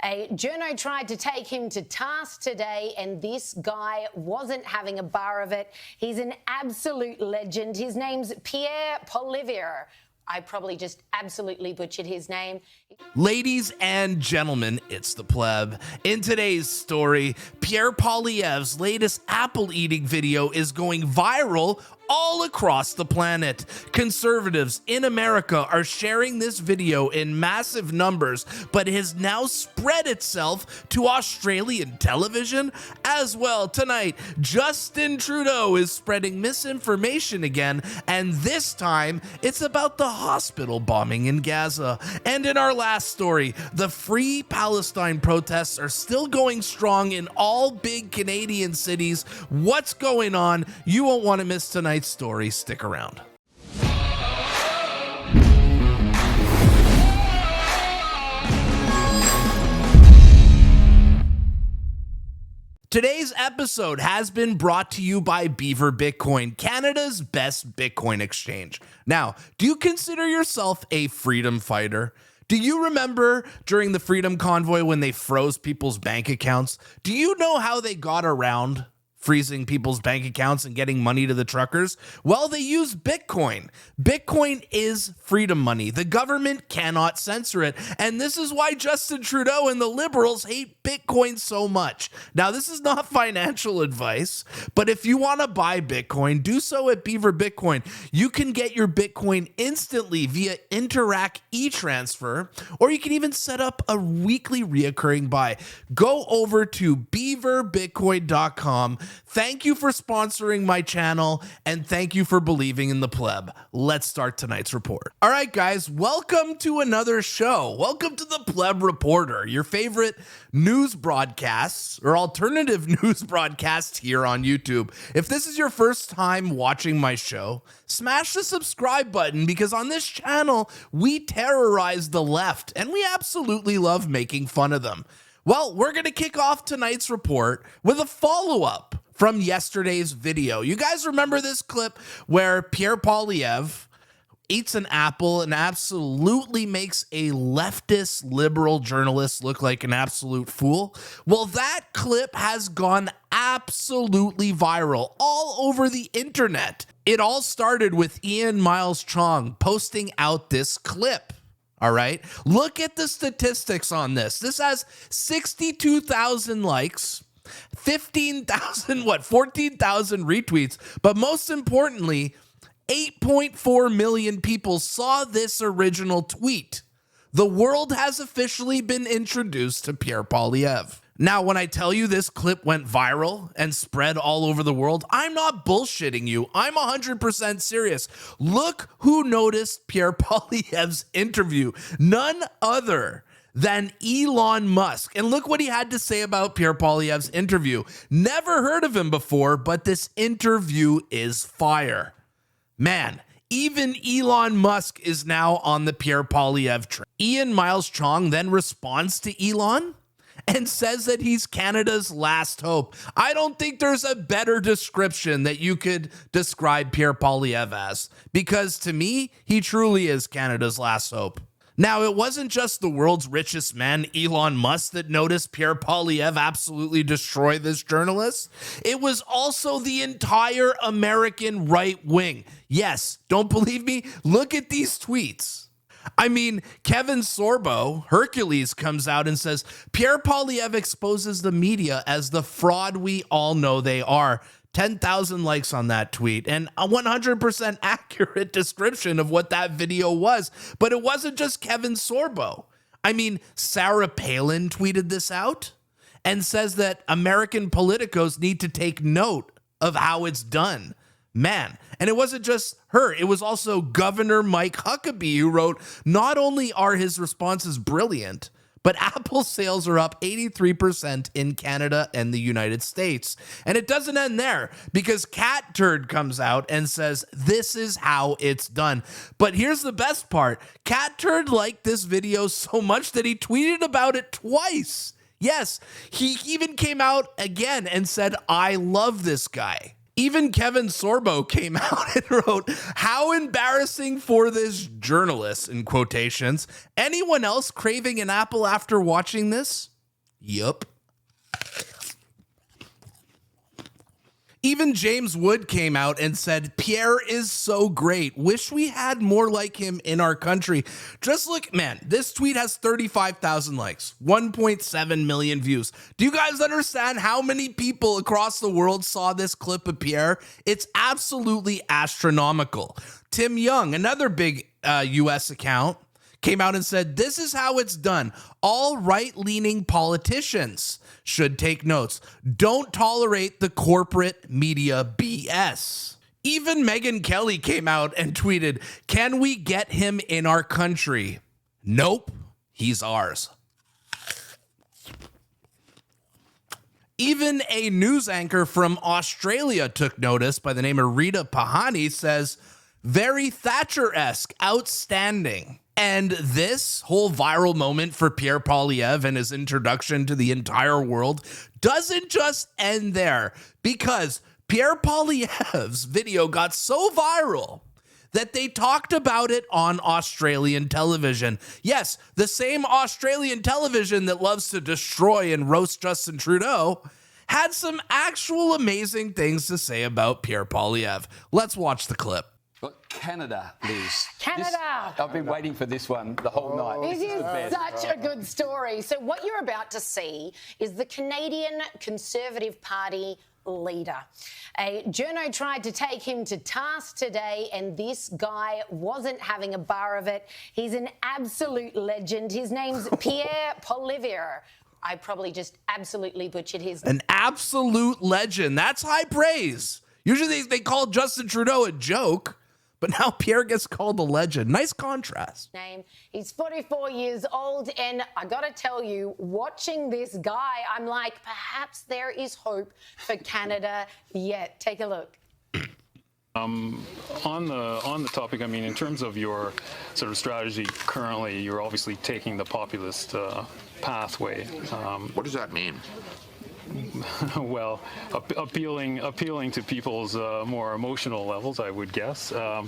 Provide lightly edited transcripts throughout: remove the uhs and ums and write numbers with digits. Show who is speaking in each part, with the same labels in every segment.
Speaker 1: A journo tried to take him to task today, and this guy wasn't having a bar of it. He's an absolute legend. His name's Pierre Poilievre. I probably just absolutely butchered his name.
Speaker 2: Ladies and gentlemen, it's the Pleb. In today's story, Pierre Poilievre's latest apple eating video is going viral all across the planet. Conservatives in America are sharing this video in massive numbers, but it has now spread itself to Australian television as well. Tonight, Justin Trudeau is spreading misinformation again, and this time it's about the hospital bombing in Gaza. And in our last story, the Free Palestine protests are still going strong in all big Canadian cities. What's going on? You won't want to miss tonight's story. Stick around. Today's episode has been brought to you by Beaver Bitcoin, Canada's best Bitcoin exchange. Now, do you consider yourself a freedom fighter? Do you remember during the Freedom Convoy when they froze people's bank accounts? Do you know how they got around freezing people's bank accounts and getting money to the truckers? Well, they use Bitcoin. Bitcoin is freedom money. The government cannot censor it. And this is why Justin Trudeau and the Liberals hate Bitcoin so much. Now, this is not financial advice, but if you want to buy Bitcoin, do so at Beaver Bitcoin. You can get your Bitcoin instantly via Interac e-transfer, or you can even set up a weekly reoccurring buy. Go over to beaverbitcoin.com. Thank you for sponsoring my channel, and thank you for believing in the Pleb. Let's start tonight's report. All right, guys, welcome to another show. Welcome to the Pleb Reporter, your favorite news broadcasts or alternative news broadcasts here on YouTube. If this is your first time watching my show, smash the subscribe button, because on this channel, we terrorize the left, and we absolutely love making fun of them. Well, we're going to kick off tonight's report with a follow-up from yesterday's video. You guys remember this clip where Pierre Poilievre eats an apple and absolutely makes a leftist liberal journalist look like an absolute fool? Well, that clip has gone absolutely viral all over the internet. It all started with Ian Miles Chong posting out this clip. All right, look at the statistics on this. This has 62,000 likes, 14,000 retweets, but most importantly, 8.4 million people saw this original tweet. The world has officially been introduced to Pierre Poilievre. Now, when I tell you this clip went viral and spread all over the world, I'm not bullshitting you. I'm 100% serious. Look who noticed Pierre Poilievre's interview. None other than Elon Musk. And look what he had to say about Pierre Poilievre's interview. Never heard of him before, but this interview is fire. Man, even Elon Musk is now on the Pierre Poilievre train. Ian Miles Chong then responds to Elon and says that he's Canada's last hope. I don't think there's a better description that you could describe Pierre Poilievre as, because to me, he truly is Canada's last hope. Now, it wasn't just the world's richest man, Elon Musk, that noticed Pierre Poilievre absolutely destroy this journalist. It was also the entire American right wing. Yes, don't believe me? Look at these tweets. I mean, Kevin Sorbo, Hercules, comes out and says, Pierre Poilievre exposes the media as the fraud we all know they are. 10,000 likes on that tweet, and a 100% accurate description of what that video was. But it wasn't just Kevin Sorbo. I mean, Sarah Palin tweeted this out and says that American politicos need to take note of how it's done. Man, and it wasn't just her. It was also Governor Mike Huckabee who wrote, not only are his responses brilliant, but Apple sales are up 83% in Canada and the United States. And it doesn't end there, because Cat Turd comes out and says, this is how it's done. But here's the best part. Cat Turd liked this video so much that he tweeted about it twice. Yes, he even came out again and said, I love this guy. Even Kevin Sorbo came out and wrote, how embarrassing for this journalist, in quotations. Anyone else craving an apple after watching this? Yup. Even James Wood came out and said, Pierre is so great. Wish we had more like him in our country. Just look, man, this tweet has 35,000 likes, 1.7 million views. Do you guys understand how many people across the world saw this clip of Pierre? It's absolutely astronomical. Tim Young, another big US account, came out and said, this is how it's done. All right-leaning politicians should take notes. Don't tolerate the corporate media BS. Even Megyn Kelly came out and tweeted, can we get him in our country? Nope, he's ours. Even a news anchor from Australia took notice by the name of Rita Pahani, says, very Thatcher-esque, outstanding. And this whole viral moment for Pierre Poilievre and his introduction to the entire world doesn't just end there, because Pierre Poilievre's video got so viral that they talked about it on Australian television. Yes, the same Australian television that loves to destroy and roast Justin Trudeau had some actual amazing things to say about Pierre Poilievre. Let's watch the clip.
Speaker 3: Look, Canada, Liz.
Speaker 1: Canada.
Speaker 3: I've been waiting for this one the whole night.
Speaker 1: This is such a good story. So what you're about to see is the Canadian Conservative Party leader. A journo tried to take him to task today, and this guy wasn't having a bar of it. He's an absolute legend. His name's Pierre Poilievre. I probably just absolutely butchered his name.
Speaker 2: An absolute legend. That's high praise. Usually they call Justin Trudeau a joke, but now Pierre gets called a legend. Nice contrast.
Speaker 1: He's 44 years old, and I gotta tell you, watching this guy, I'm like, perhaps there is hope for Canada yet. Take a look.
Speaker 4: On the topic, I mean, in terms of your sort of strategy currently, you're obviously taking the populist pathway.
Speaker 5: What does that mean?
Speaker 4: Well, appealing to people's more emotional levels, I would guess. I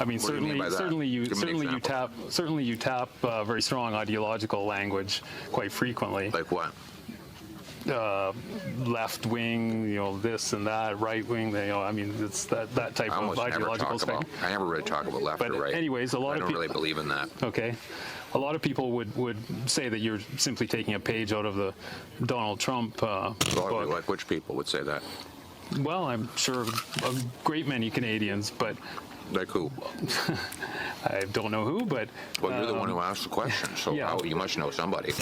Speaker 4: mean, certainly you tap very strong ideological language quite frequently.
Speaker 5: Like what?
Speaker 4: Left wing, this and that, right wing. I mean, it's that type of ideological spectrum.
Speaker 5: I never really talk about left or right.
Speaker 4: Anyways, I don't
Speaker 5: really believe in that.
Speaker 4: Okay. A lot of people would say that you're simply taking a page out of the Donald Trump book.
Speaker 5: Like which people would say that?
Speaker 4: Well, I'm sure a great many Canadians, but...
Speaker 5: Like who?
Speaker 4: I don't know who, but...
Speaker 5: Well, you're the one who asked the question, so
Speaker 4: yeah.
Speaker 5: You must know somebody.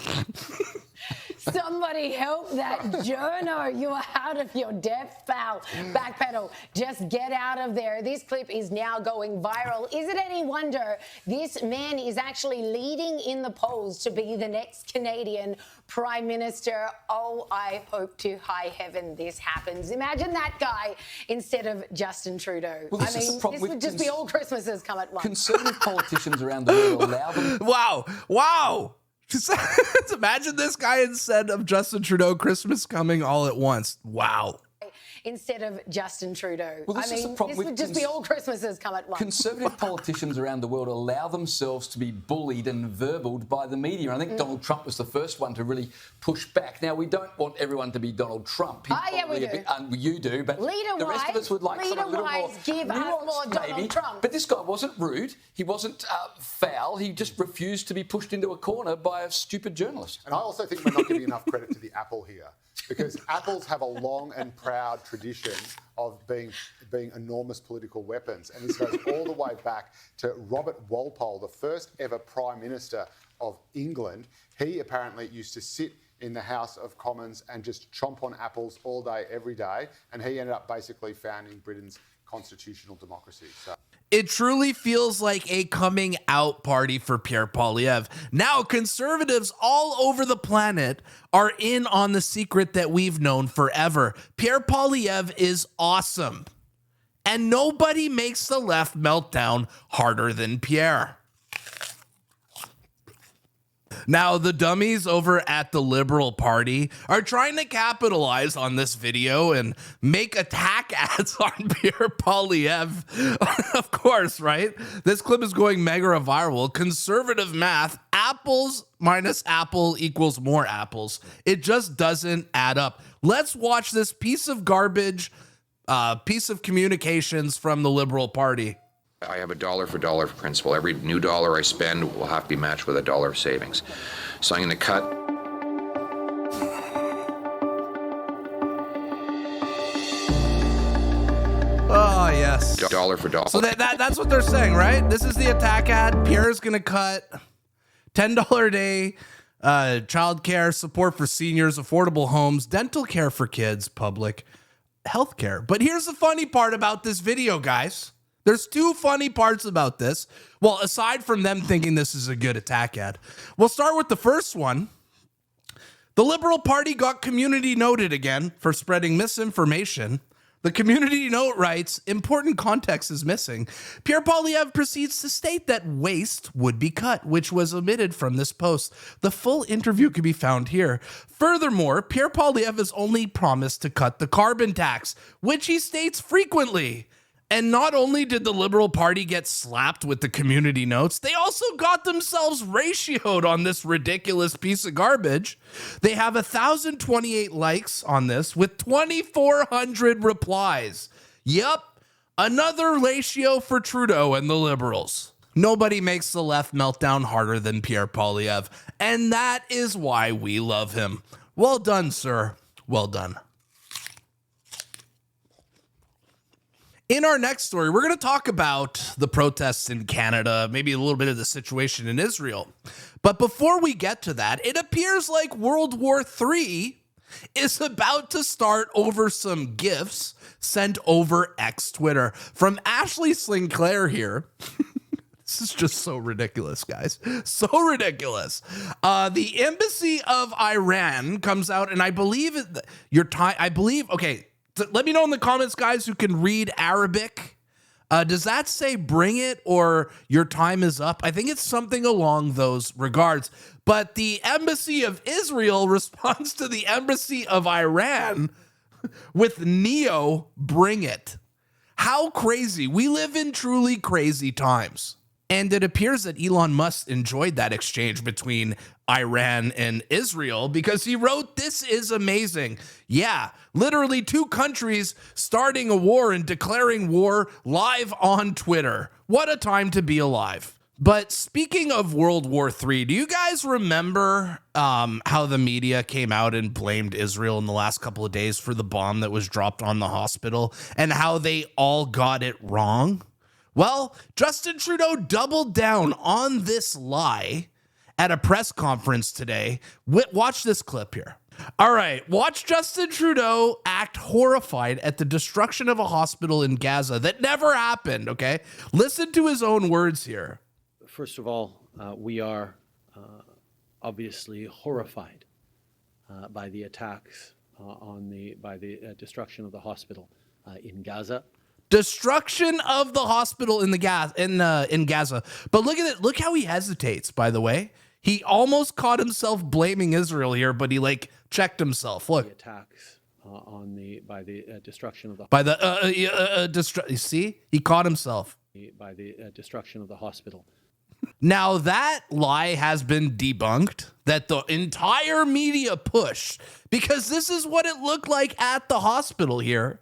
Speaker 1: Somebody help that journo. You are out of your depth, pal. Backpedal. Just get out of there. This clip is now going viral. Is it any wonder this man is actually leading in the polls to be the next Canadian Prime Minister? Oh, I hope to high heaven this happens. Imagine that guy instead of Justin Trudeau.
Speaker 3: Well,
Speaker 1: I mean, this would just be all Christmases come at once.
Speaker 3: Conservative politicians around the world allow them...
Speaker 2: Wow. Just imagine this guy instead of Justin Trudeau, Christmas coming all at once. Wow.
Speaker 1: Instead of Justin Trudeau.
Speaker 3: Well, this
Speaker 1: would just be all Christmases come at once.
Speaker 3: Conservative politicians around the world allow themselves to be bullied and verbaled by the media. I think Donald Trump was the first one to really push back. Now, we don't want everyone to be Donald Trump.
Speaker 1: We do.
Speaker 3: You do, but the rest of us would like something a little more
Speaker 1: give us more Donald Trump.
Speaker 3: But this guy wasn't rude. He wasn't foul. He just refused to be pushed into a corner by a stupid journalist.
Speaker 6: And I also think we're not giving enough credit to the Apple here, because apples have a long and proud tradition of being enormous political weapons. And this goes all the way back to Robert Walpole, the first ever Prime Minister of England. He apparently used to sit in the House of Commons and just chomp on apples all day, every day. And he ended up basically founding Britain's constitutional democracy. So.
Speaker 2: It truly feels like a coming out party for Pierre Poilievre. Now, conservatives all over the planet are in on the secret that we've known forever. Pierre Poilievre is awesome. And nobody makes the left meltdown harder than Pierre. Now, the dummies over at the Liberal Party are trying to capitalize on this video and make attack ads on Pierre Poilievre. Of course, right? This clip is going mega viral. Conservative math, apples minus apple equals more apples. It just doesn't add up. Let's watch this piece of garbage, piece of communications from the Liberal Party.
Speaker 5: I have a dollar for dollar principle. Every new dollar I spend will have to be matched with a dollar of savings. So I'm going to cut.
Speaker 2: Oh, yes.
Speaker 5: Dollar for dollar.
Speaker 2: So that's what they're saying, right? This is the attack ad. Pierre's going to cut $10 a day, childcare, support for seniors, affordable homes, dental care for kids, public health care. But here's the funny part about this video, guys. There's two funny parts about this. Well, aside from them thinking this is a good attack ad, we'll start with the first one. The Liberal Party got community noted again for spreading misinformation. The community note writes, important context is missing. Pierre Poilievre proceeds to state that waste would be cut, which was omitted from this post. The full interview can be found here. Furthermore, Pierre Poilievre has only promised to cut the carbon tax, which he states frequently. And not only did the Liberal Party get slapped with the community notes, they also got themselves ratioed on this ridiculous piece of garbage. They have 1,028 likes on this with 2,400 replies. Yup, another ratio for Trudeau and the Liberals. Nobody makes the left meltdown harder than Pierre Poilievre, and that is why we love him. Well done, sir. Well done. In our next story, we're going to talk about the protests in Canada, maybe a little bit of the situation in Israel. But before we get to that, it appears like World War III is about to start over some gifts sent over X Twitter. From Ashley Sinclair here. This is just so ridiculous, guys. So ridiculous. The embassy of Iran comes out, and I believe okay, let me know in the comments, guys, who can read Arabic. Does that say bring it or your time is up? I think it's something along those regards. But the embassy of Israel responds to the embassy of Iran with Neo, bring it. How crazy. We live in truly crazy times. And it appears that Elon Musk enjoyed that exchange between Iran and Israel because he wrote, "This is amazing." Yeah, literally two countries starting a war and declaring war live on Twitter. What a time to be alive. But speaking of World War III, do you guys remember how the media came out and blamed Israel in the last couple of days for the bomb that was dropped on the hospital and how they all got it wrong? Well, Justin Trudeau doubled down on this lie at a press conference today. Watch this clip here. All right, watch Justin Trudeau act horrified at the destruction of a hospital in Gaza that never happened, okay? Listen to his own words here.
Speaker 7: First of all, we are obviously horrified by the attacks by the destruction of the hospital in Gaza.
Speaker 2: Destruction of the hospital in Gaza. But look at it. Look how he hesitates, by the way. He almost caught himself blaming Israel here, but he checked himself. Look.
Speaker 7: The attacks by the destruction of the
Speaker 2: you see? He caught himself.
Speaker 7: By the destruction of the hospital.
Speaker 2: Now that lie has been debunked, that the entire media pushed, because this is what it looked like at the hospital here.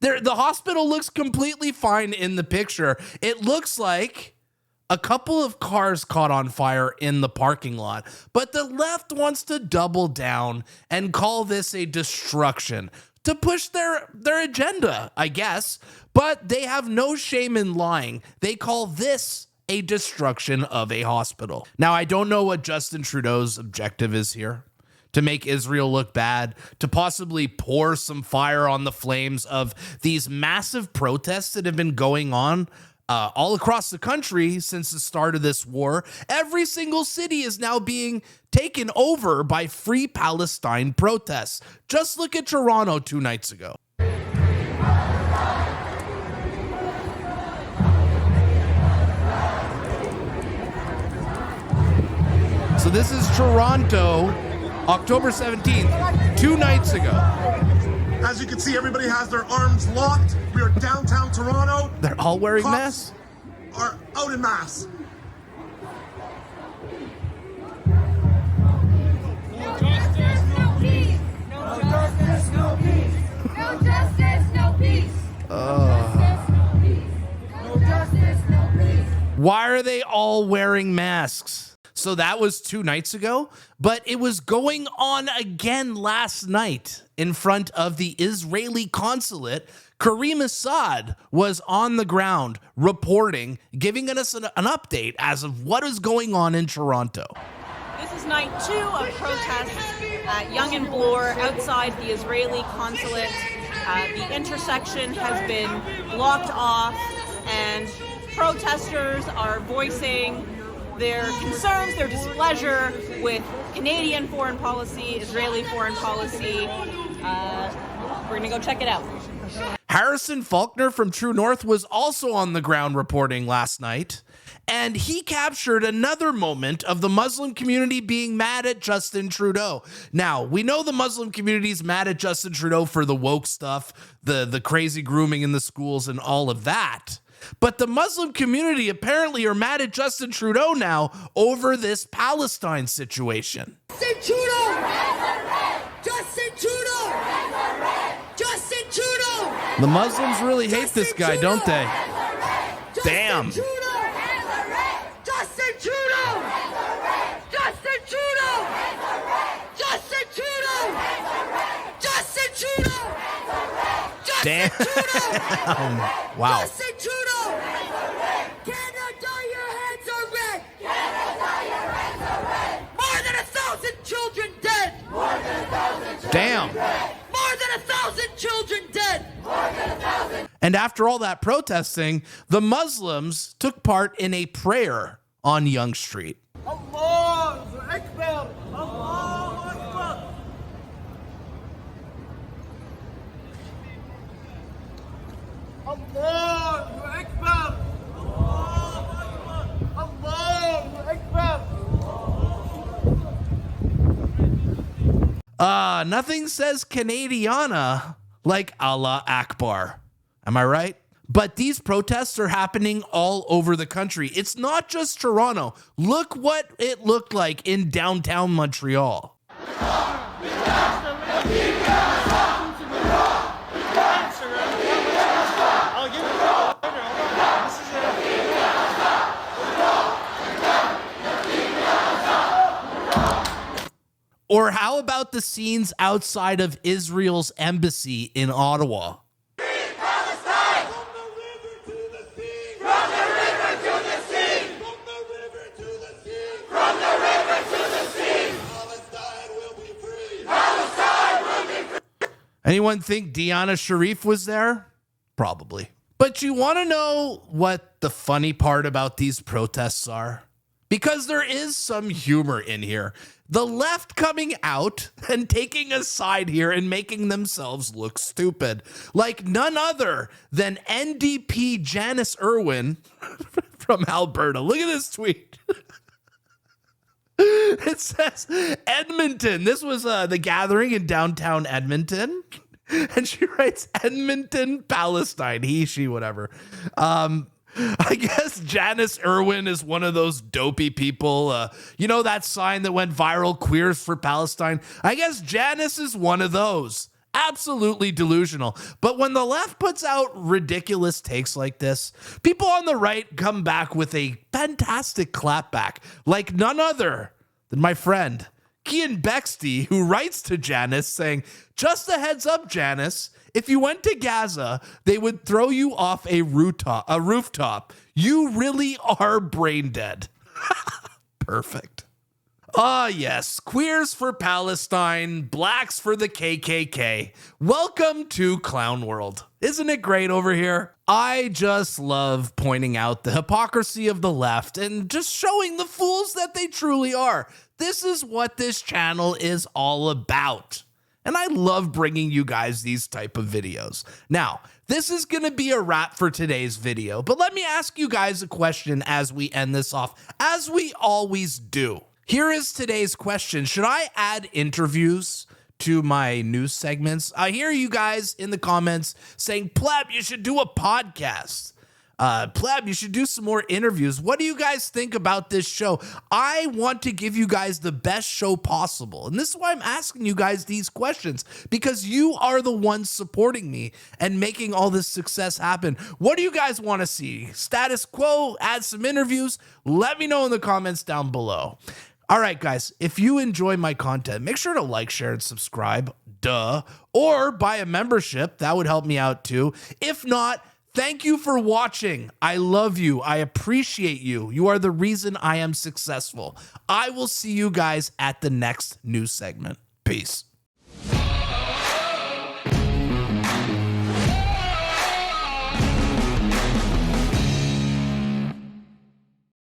Speaker 2: The hospital looks completely fine in the picture. It looks like a couple of cars caught on fire in the parking lot, but the left wants to double down and call this a destruction to push their agenda, I guess, but they have no shame in lying. They call this a destruction of a hospital. Now, I don't know what Justin Trudeau's objective is here. To make Israel look bad, to possibly pour some fire on the flames of these massive protests that have been going on all across the country since the start of this war. Every single city is now being taken over by Free Palestine protests. Just look at Toronto 2 nights ago. So this is Toronto, October 17th, 2 nights ago.
Speaker 8: As you can see, everybody has their arms locked. We are downtown Toronto.
Speaker 2: They're all wearing
Speaker 8: Cops
Speaker 2: masks?
Speaker 8: are out in mass.
Speaker 9: No justice, no peace. No justice, no peace. No justice, no peace. No justice, no peace.
Speaker 2: Why are they all wearing masks? So that was 2 nights ago, but it was going on again last night in front of the Israeli consulate. Kareem Assad was on the ground reporting, giving us an update as of what is going on in Toronto.
Speaker 10: This is night 2 of protests at Yonge and Bloor outside the Israeli consulate. The intersection has been blocked off and protesters are voicing their concerns, their displeasure with Canadian foreign policy, Israeli foreign policy. We're going to go check it out.
Speaker 2: Harrison Faulkner from True North was also on the ground reporting last night, and he captured another moment of the Muslim community being mad at Justin Trudeau. Now, we know the Muslim community is mad at Justin Trudeau for the woke stuff, the crazy grooming in the schools and all of that. But the Muslim community apparently are mad at Justin Trudeau now over this Palestine situation.
Speaker 9: Justin Trudeau! Justin Trudeau! Justin Trudeau!
Speaker 2: The Muslims really hate this guy, don't they? Damn.
Speaker 9: Justin Trudeau! Justin Trudeau! Justin Trudeau! Justin Trudeau!
Speaker 2: Damn. Wow.
Speaker 9: Justin Trudeau! Canada, your hands are red! Canada, your hands are red! More than 1,000 children dead! More than 1,000 children
Speaker 2: Damn.
Speaker 9: dead! More than 1,000 children dead! More than 1,000.
Speaker 2: And after all that protesting, the Muslims took part in a prayer on Yonge Street.
Speaker 9: Allahu Akbar! Allahu Akbar! Allahu Akbar! Allahu Akbar! Allahu Akbar!
Speaker 2: Nothing says Canadiana like Allah Akbar. Am I right? But these protests are happening all over the country. It's not just Toronto. Look what it looked like in downtown Montreal. Or how about the scenes outside of Israel's embassy in Ottawa? Anyone think Deanna Sharif was there? Probably. But you want to know what the funny part about these protests are? Because there is some humor in here. The left coming out and taking a side here and making themselves look stupid. Like none other than NDP Janice Irwin from Alberta. Look at this tweet. It says Edmonton. This was the gathering in downtown Edmonton. And she writes Edmonton, Palestine. He, she, whatever. I guess Janice Irwin is one of those dopey people. You know that sign that went viral, Queers for Palestine? I guess Janice is one of those. Absolutely delusional. But when the left puts out ridiculous takes like this, people on the right come back with a fantastic clapback, like none other than my friend Kian Bexty, who writes to Janice saying, "Just a heads up, Janice, if you went to Gaza, they would throw you off a rooftop. You really are brain dead." Perfect. Ah, yes. Queers for Palestine, blacks for the KKK. Welcome to Clown World. Isn't it great over here? I just love pointing out the hypocrisy of the left and just showing the fools that they truly are. This is what this channel is all about. And I love bringing you guys these type of videos. Now, this is going to be a wrap for today's video, but let me ask you guys a question as we end this off, as we always do. Here is today's question. Should I add interviews to my news segments? I hear you guys in the comments saying, Pleb, you should do a podcast. Pleb, you should do some more interviews. What do you guys think about this show? I want to give you guys the best show possible. And this is why I'm asking you guys these questions, because you are the ones supporting me and making all this success happen. What do you guys want to see? Status quo, add some interviews? Let me know in the comments down below. All right, guys, if you enjoy my content, make sure to like, share, and subscribe. Duh. Or buy a membership. That would help me out too. If not, thank you for watching. I love you. I appreciate you. You are the reason I am successful. I will see you guys at the next news segment. Peace.